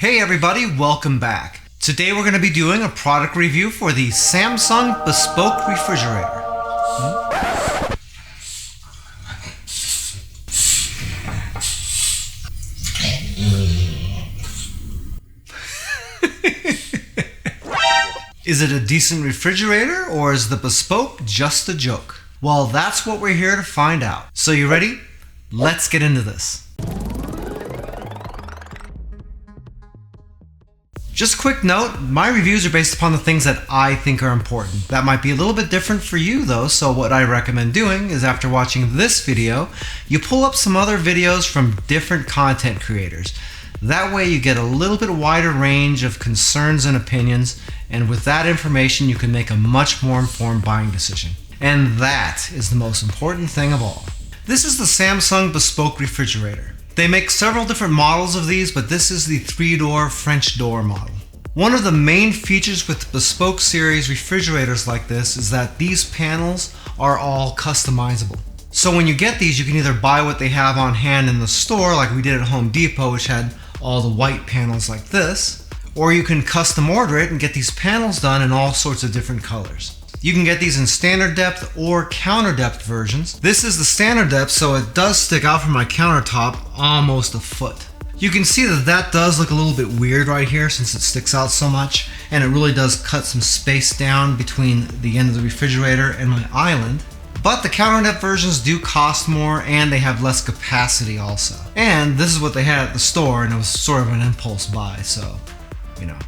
Hey everybody, welcome back. Today we're going to be doing a product review for the Samsung Bespoke Refrigerator. Is it a decent refrigerator or is the Bespoke just a joke? Well, that's what we're here to find out. So you ready? Let's get into this. Just a quick note, my reviews are based upon the things that I think are important. That might be a little bit different for you though, so what I recommend doing is after watching this video, you pull up some other videos from different content creators. That way you get a little bit wider range of concerns and opinions, and with that information you can make a much more informed buying decision. And that is the most important thing of all. This is the Samsung Bespoke Refrigerator. They make several different models of these, but this is the 3-door French door model. One of the main features with Bespoke series refrigerators like this is that these panels are all customizable. So when you get these, you can either buy what they have on hand in the store, like we did at Home Depot, which had all the white panels like this, or you can custom order it and get these panels done in all sorts of different colors. You can get these in standard depth or counter depth versions. This is the standard depth, so it does stick out from my countertop almost a foot. You can see that that does look a little bit weird right here since it sticks out so much, and it really does cut some space down between the end of the refrigerator and my island. But the counter depth versions do cost more and they have less capacity also. And this is what they had at the store, and it was sort of an impulse buy, so, you know.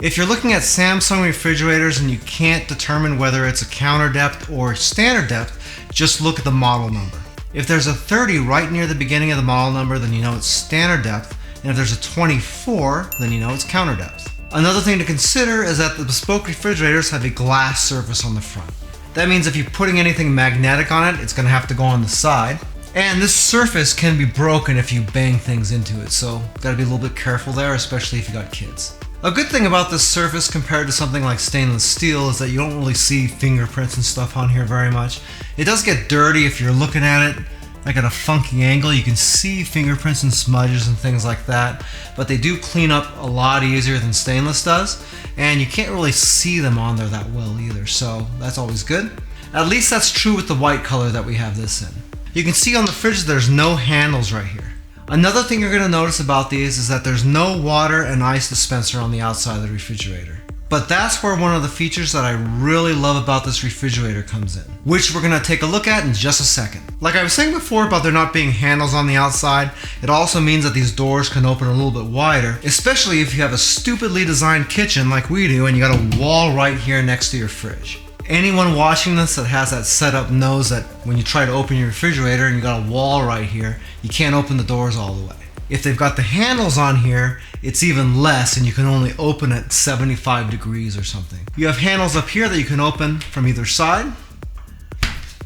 If you're looking at Samsung refrigerators and you can't determine whether it's a counter depth or standard depth, just look at the model number. If there's a 30 right near the beginning of the model number, then you know it's standard depth, and if there's a 24, then you know it's counter depth. Another thing to consider is that the Bespoke refrigerators have a glass surface on the front. That means if you're putting anything magnetic on it, it's going to have to go on the side. And this surface can be broken if you bang things into it, so gotta be a little bit careful there, especially if you got kids. A good thing about this surface compared to something like stainless steel is that you don't really see fingerprints and stuff on here very much. It does get dirty if you're looking at it like at a funky angle. You can see fingerprints and smudges and things like that, but they do clean up a lot easier than stainless does, and you can't really see them on there that well either, so that's always good. At least that's true with the white color that we have this in. You can see on the fridge there's no handles right here. Another thing you're going to notice about these is that there's no water and ice dispenser on the outside of the refrigerator. But that's where one of the features that I really love about this refrigerator comes in, which we're going to take a look at in just a second. Like I was saying before about there not being handles on the outside, it also means that these doors can open a little bit wider, especially if you have a stupidly designed kitchen like we do and you got a wall right here next to your fridge. Anyone watching this that has that set up knows that when you try to open your refrigerator and you got a wall right here, you can't open the doors all the way. If they've got the handles on here, it's even less and you can only open at 75 degrees or something. You have handles up here that you can open from either side.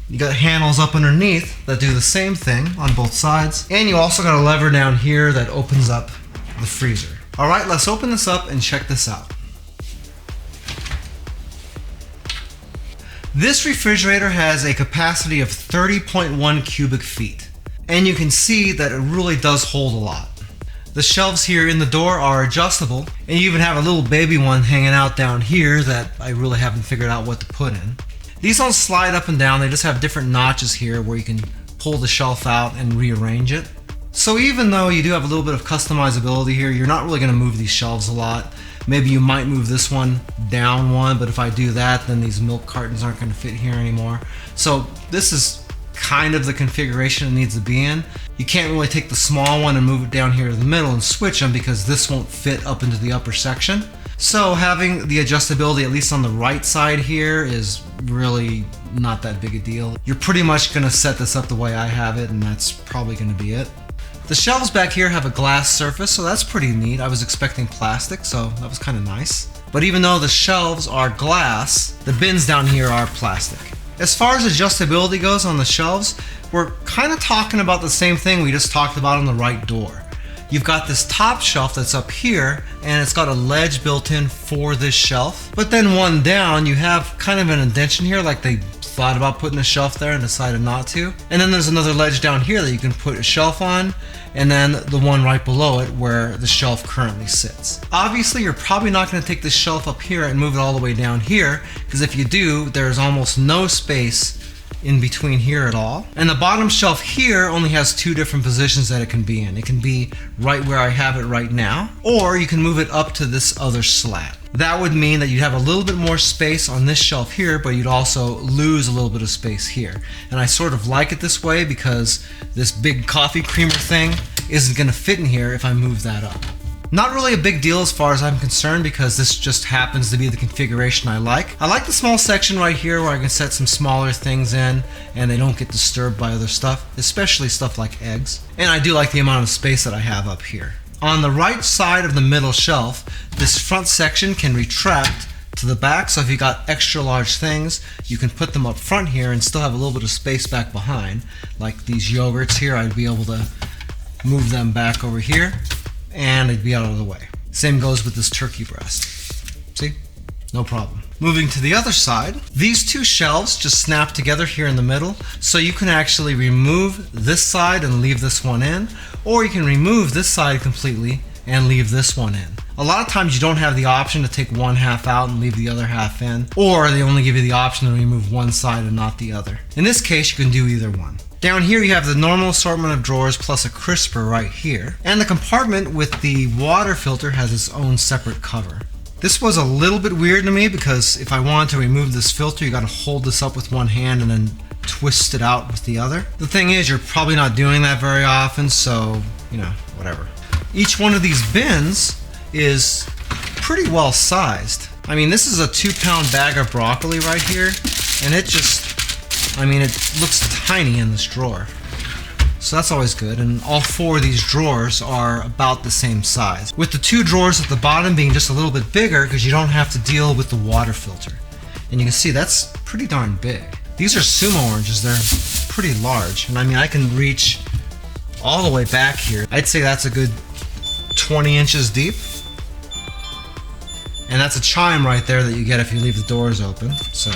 You got handles up underneath that do the same thing on both sides. And you also got a lever down here that opens up the freezer. All right, let's open this up and check this out. This refrigerator has a capacity of 30.1 cubic feet, and you can see that it really does hold a lot. The shelves here in the door are adjustable, and you even have a little baby one hanging out down here that I really haven't figured out what to put in. These don't slide up and down, they just have different notches here where you can pull the shelf out and rearrange it. So even though you do have a little bit of customizability here, you're not really going to move these shelves a lot. Maybe you might move this one down one, but if I do that, then these milk cartons aren't going to fit here anymore. So this is kind of the configuration it needs to be in. You can't really take the small one and move it down here to the middle and switch them because this won't fit up into the upper section. So having the adjustability, at least on the right side here, is really not that big a deal. You're pretty much going to set this up the way I have it, and that's probably going to be it. The shelves back here have a glass surface, so that's pretty neat. I was expecting plastic, so that was kind of nice. But even though the shelves are glass, the bins down here are plastic. As far as adjustability goes on the shelves, we're kind of talking about the same thing we just talked about on the right door. You've got this top shelf that's up here, and it's got a ledge built in for this shelf. But then one down, you have kind of an indentation here, like they thought about putting a shelf there and decided not to. And then there's another ledge down here that you can put a shelf on, and then the one right below it where the shelf currently sits. Obviously, you're probably not going to take this shelf up here and move it all the way down here, because if you do, there's almost no space in between here at all. And the bottom shelf here only has two different positions that it can be in. It can be right where I have it right now, or you can move it up to this other slat. That would mean that you'd have a little bit more space on this shelf here, but you'd also lose a little bit of space here. And I sort of like it this way because this big coffee creamer thing isn't going to fit in here if I move that up. Not really a big deal as far as I'm concerned, because this just happens to be the configuration I like. I like the small section right here where I can set some smaller things in and they don't get disturbed by other stuff, especially stuff like eggs. And I do like the amount of space that I have up here. On the right side of the middle shelf, this front section can retract to the back, so if you got extra large things, you can put them up front here and still have a little bit of space back behind. Like these yogurts here, I'd be able to move them back over here and it'd be out of the way. Same goes with this turkey breast. See? No problem. Moving to the other side, these two shelves just snap together here in the middle, so you can actually remove this side and leave this one in, or you can remove this side completely and leave this one in. A lot of times you don't have the option to take one half out and leave the other half in, or they only give you the option to remove one side and not the other. In this case, you can do either one. Down here you have the normal assortment of drawers plus a crisper right here, and the compartment with the water filter has its own separate cover. This was a little bit weird to me because if I wanted to remove this filter, you got to hold this up with one hand and then twist it out with the other. The thing is, you're probably not doing that very often, so, you know, whatever. Each one of these bins is pretty well sized. I mean, this is a 2-pound bag of broccoli right here, and it just, I mean, it looks tiny in this drawer. So that's always good, and all 4 of these drawers are about the same size, with the 2 drawers at the bottom being just a little bit bigger because you don't have to deal with the water filter. And you can see that's pretty darn big. These are sumo oranges, they're pretty large, and I mean, I can reach all the way back here. I'd say that's a good 20 inches deep. And that's a chime right there that you get if you leave the doors open, so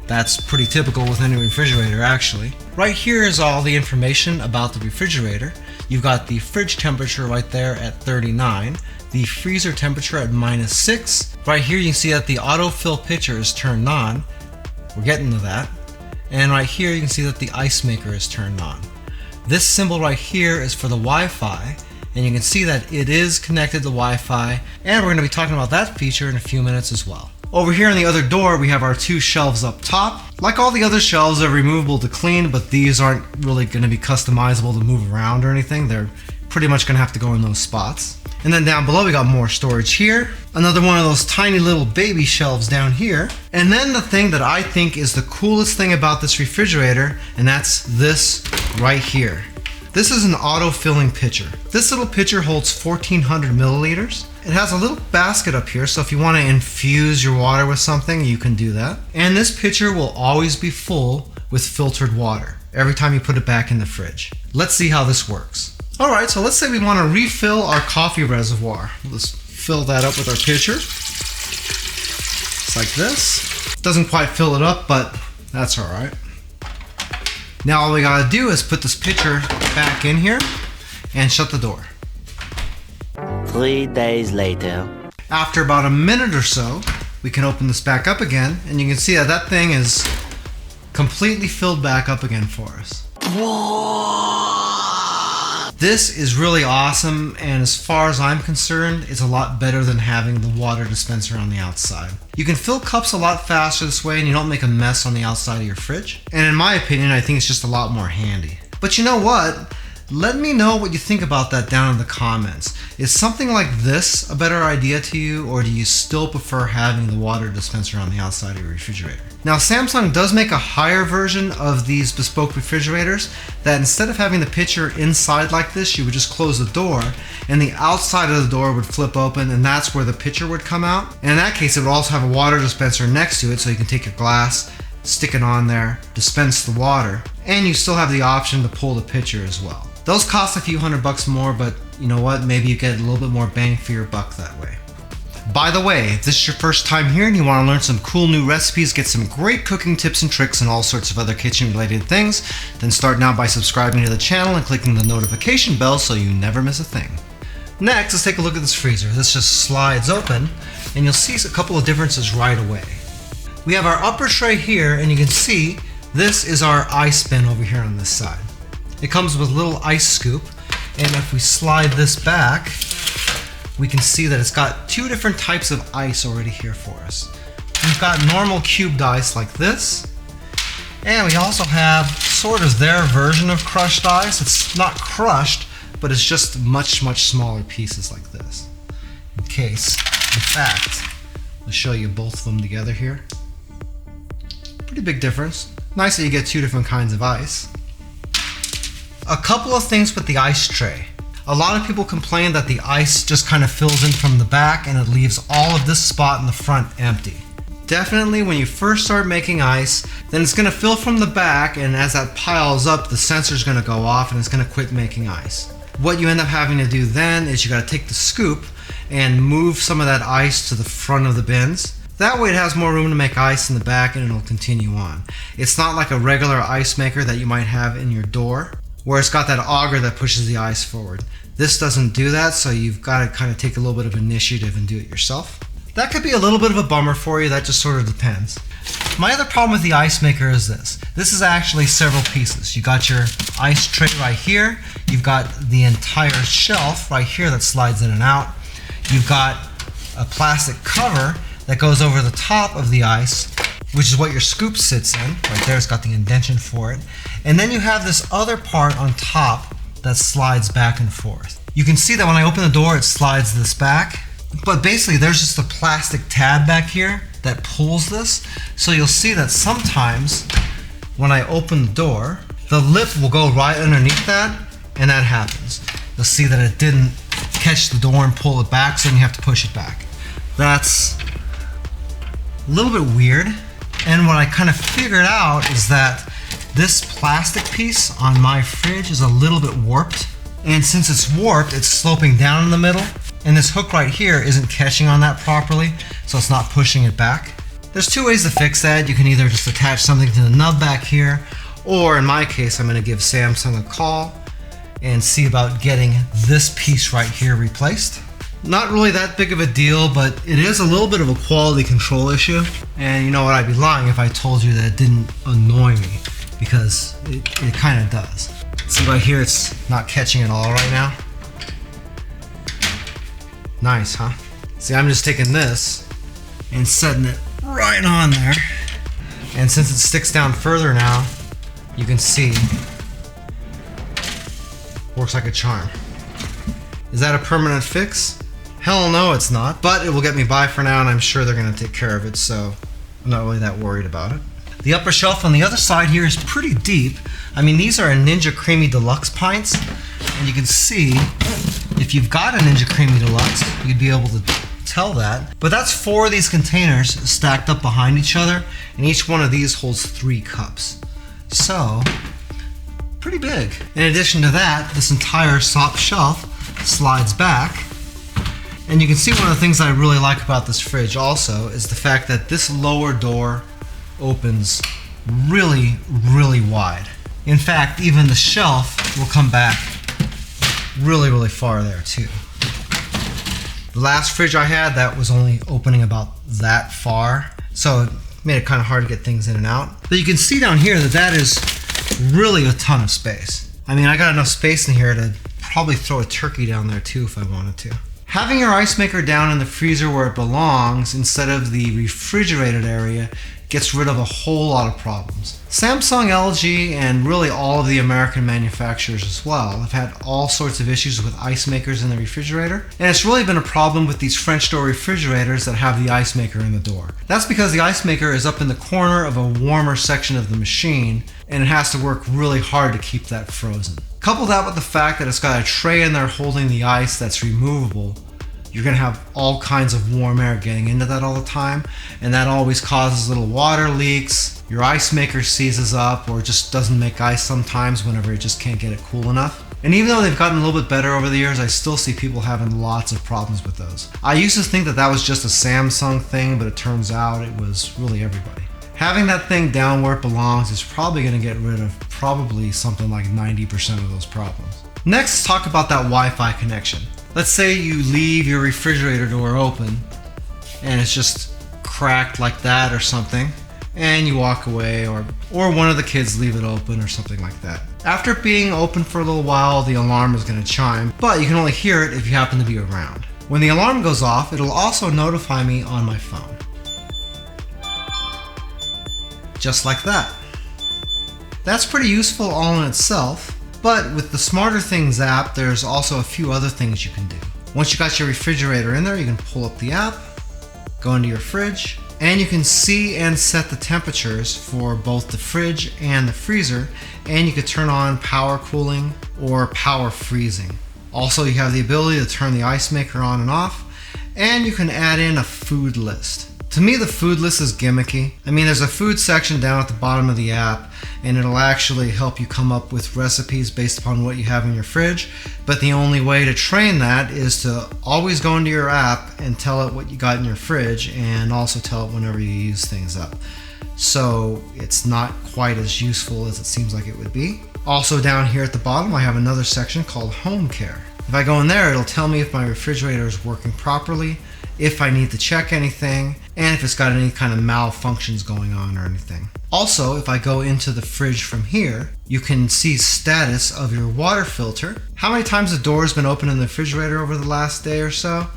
that's pretty typical with any refrigerator, actually. Right here is all the information about the refrigerator. You've got the fridge temperature right there at 39, the freezer temperature at -6. Right here you can see that the autofill pitcher is turned on. We're getting to that. And right here you can see that the ice maker is turned on. This symbol right here is for the Wi-Fi, and you can see that it is connected to Wi-Fi, and we're going to be talking about that feature in a few minutes as well. Over here in the other door, we have our 2 shelves up top. Like all the other shelves, they're removable to clean, but these aren't really going to be customizable to move around or anything. They're pretty much going to have to go in those spots. And then down below, we got more storage here. Another one of those tiny little baby shelves down here. And then the thing that I think is the coolest thing about this refrigerator, and that's this right here. This is an auto-filling pitcher. This little pitcher holds 1,400 milliliters. It has a little basket up here, so if you want to infuse your water with something, you can do that. And this pitcher will always be full with filtered water every time you put it back in the fridge. Let's see how this works. All right, so let's say we want to refill our coffee reservoir. Let's fill that up with our pitcher. It's like this. Doesn't quite fill it up, but that's all right. Now all we gotta do is put this pitcher back in here and shut the door. 3 days later. After about a minute or so, we can open this back up again, and you can see that that thing is completely filled back up again for us. This is really awesome, and as far as I'm concerned, it's a lot better than having the water dispenser on the outside. You can fill cups a lot faster this way, and you don't make a mess on the outside of your fridge. And in my opinion, I think it's just a lot more handy. But you know what? Let me know what you think about that down in the comments. Is something like this a better idea to you, or do you still prefer having the water dispenser on the outside of your refrigerator? Now, Samsung does make a higher version of these bespoke refrigerators that instead of having the pitcher inside like this, you would just close the door and the outside of the door would flip open, and that's where the pitcher would come out. And in that case, it would also have a water dispenser next to it, so you can take your glass, stick it on there, dispense the water, and you still have the option to pull the pitcher as well. Those cost a few $100 more, but you know what? Maybe you get a little bit more bang for your buck that way. By the way, if this is your first time here and you want to learn some cool new recipes, get some great cooking tips and tricks and all sorts of other kitchen related things, then start now by subscribing to the channel and clicking the notification bell so you never miss a thing. Next, let's take a look at this freezer. This just slides open and you'll see a couple of differences right away. We have our upper tray here, and you can see this is our ice bin over here on this side. It comes with a little ice scoop, and if we slide this back, we can see that it's got two different types of ice already here for us. We've got normal cubed ice like this, and we also have sort of their version of crushed ice. It's not crushed, but it's just much smaller pieces like this. In fact, I'll show you both of them together here. Pretty big difference. Nice that you get two different kinds of ice. A couple of things with the ice tray. A lot of people complain that the ice just kind of fills in from the back and it leaves all of this spot in the front empty. Definitely when you first start making ice, then it's going to fill from the back, and as that piles up, the sensor's going to go off and it's going to quit making ice. What you end up having to do then is you got to take the scoop and move some of that ice to the front of the bins. That way it has more room to make ice in the back and it'll continue on. It's not like a regular ice maker that you might have in your door, where it's got that auger that pushes the ice forward. This doesn't do that, so you've got to kind of take a little bit of initiative and do it yourself. That could be a little bit of a bummer for you, that just sort of depends. My other problem with the ice maker is this. This is actually several pieces. You got your ice tray right here. You've got the entire shelf right here that slides in and out. You've got a plastic cover that goes over the top of the ice, which is what your scoop sits in. Right there, it's got the indentation for it. And then you have this other part on top that slides back and forth. You can see that when I open the door, it slides this back. But basically, there's just a plastic tab back here that pulls this. So you'll see that sometimes when I open the door, the lip will go right underneath that, and that happens. You'll see that it didn't catch the door and pull it back, so then you have to push it back. That's a little bit weird. And what I kind of figured out is that this plastic piece on my fridge is a little bit warped. And since it's warped, it's sloping down in the middle. And this hook right here isn't catching on that properly, so it's not pushing it back. There's two ways to fix that. You can either just attach something to the nub back here, or in my case, I'm going to give Samsung a call and see about getting this piece right here replaced. Not really that big of a deal, but it is a little bit of a quality control issue. And you know what, I'd be lying if I told you that it didn't annoy me, because it kind of does. See right here, it's not catching at all right now. Nice, huh? See, I'm just taking this and setting it right on there. And since it sticks down further now, you can see, works like a charm. Is that a permanent fix? Hell no, it's not. But it will get me by for now, and I'm sure they're gonna take care of it, so I'm not really that worried about it. The upper shelf on the other side here is pretty deep. I mean, these are a Ninja Creamy Deluxe pints, and you can see, if you've got a Ninja Creamy Deluxe, you'd be able to tell that. But that's 4 of these containers stacked up behind each other, and each one of these holds 3 cups. So, pretty big. In addition to that, this entire top shelf slides back. And you can see one of the things I really like about this fridge also is the fact that this lower door opens really wide. In fact, even the shelf will come back really far there too. The last fridge I had, that was only opening about that far, so it made it kind of hard to get things in and out. But you can see down here that is really a ton of space. I mean, I got enough space in here to probably throw a turkey down there too if I wanted to. Having your ice maker down in the freezer where it belongs instead of the refrigerated area gets rid of a whole lot of problems. Samsung, LG, and really all of the American manufacturers as well have had all sorts of issues with ice makers in the refrigerator, and it's really been a problem with these French door refrigerators that have the ice maker in the door. That's because the ice maker is up in the corner of a warmer section of the machine, and it has to work really hard to keep that frozen. Couple that with the fact that it's got a tray in there holding the ice that's removable, you're going to have all kinds of warm air getting into that all the time, and that always causes little water leaks. Your ice maker seizes up or just doesn't make ice sometimes whenever it just can't get it cool enough. And even though they've gotten a little bit better over the years, I still see people having lots of problems with those. I used to think that that was just a Samsung thing, but it turns out it was really everybody. Having that thing down where it belongs is probably going to get rid of probably something like 90% of those problems. Next, let's talk about that Wi-Fi connection. Let's say you leave your refrigerator door open and it's just cracked like that or something, and you walk away, or one of the kids leave it open or something like that. After it being open for a little while, the alarm is going to chime, but you can only hear it if you happen to be around. When the alarm goes off, it'll also notify me on my phone. Just like that. That's pretty useful all in itself, but with the Smarter Things app, there's also a few other things you can do. Once you got your refrigerator in there, you can pull up the app, go into your fridge, and you can see and set the temperatures for both the fridge and the freezer, and you can turn on power cooling or power freezing. Also, you have the ability to turn the ice maker on and off, and you can add in a food list. To me, the food list is gimmicky. I mean, there's a food section down at the bottom of the app, and it'll actually help you come up with recipes based upon what you have in your fridge. But the only way to train that is to always go into your app and tell it what you got in your fridge, and also tell it whenever you use things up. So it's not quite as useful as it seems like it would be. Also down here at the bottom, I have another section called Home Care. If I go in there, it'll tell me if my refrigerator is working properly, if I need to check anything, and if it's got any kind of malfunctions going on or anything. Also, if I go into the fridge from here, you can see status of your water filter, how many times the door has been open in the refrigerator over the last day or so.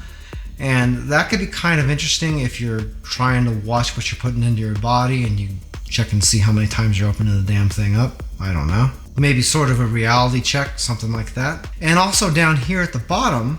And that could be kind of interesting if you're trying to watch what you're putting into your body and you check and see how many times you're opening the damn thing up. I don't know. Maybe sort of a reality check, something like that. And also down here at the bottom,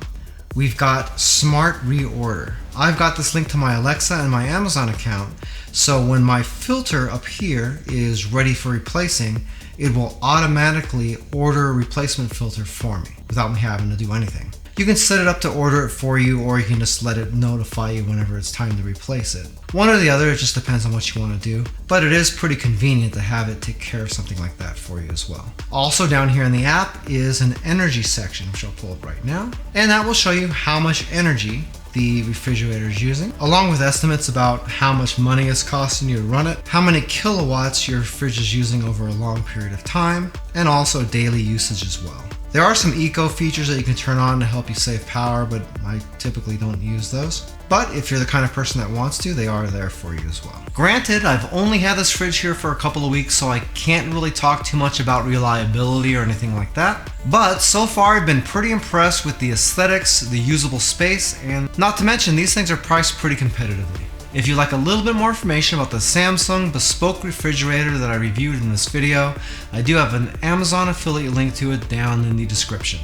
we've got Smart Reorder. I've got this linked to my Alexa and my Amazon account, so when my filter up here is ready for replacing, it will automatically order a replacement filter for me without me having to do anything. You can set it up to order it for you, or you can just let it notify you whenever it's time to replace it. One or the other, it just depends on what you want to do, but it is pretty convenient to have it take care of something like that for you as well. Also down here in the app is an energy section, which I'll pull up right now, and that will show you how much energy the refrigerator is using, along with estimates about how much money it's costing you to run it, how many kilowatts your fridge is using over a long period of time, and also daily usage as well. There are some eco features that you can turn on to help you save power, but I typically don't use those. But if you're the kind of person that wants to, they are there for you as well. Granted, I've only had this fridge here for a couple of weeks, so I can't really talk too much about reliability or anything like that. But so far, I've been pretty impressed with the aesthetics, the usable space, and not to mention, these things are priced pretty competitively. If you'd like a little bit more information about the Samsung Bespoke Refrigerator that I reviewed in this video, I do have an Amazon affiliate link to it down in the description.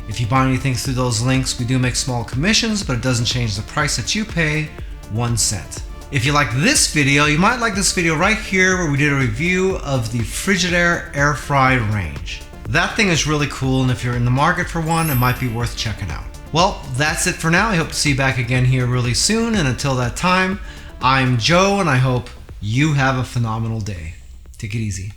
If you buy anything through those links, we do make small commissions, but it doesn't change the price that you pay 1 cent. If you like this video, you might like this video right here where we did a review of the Frigidaire air fry range. That thing is really cool, and if you're in the market for one, it might be worth checking out. Well, that's it for now. I hope to see you back again here really soon, and until that time, I'm Joe, and I hope you have a phenomenal day. Take it easy.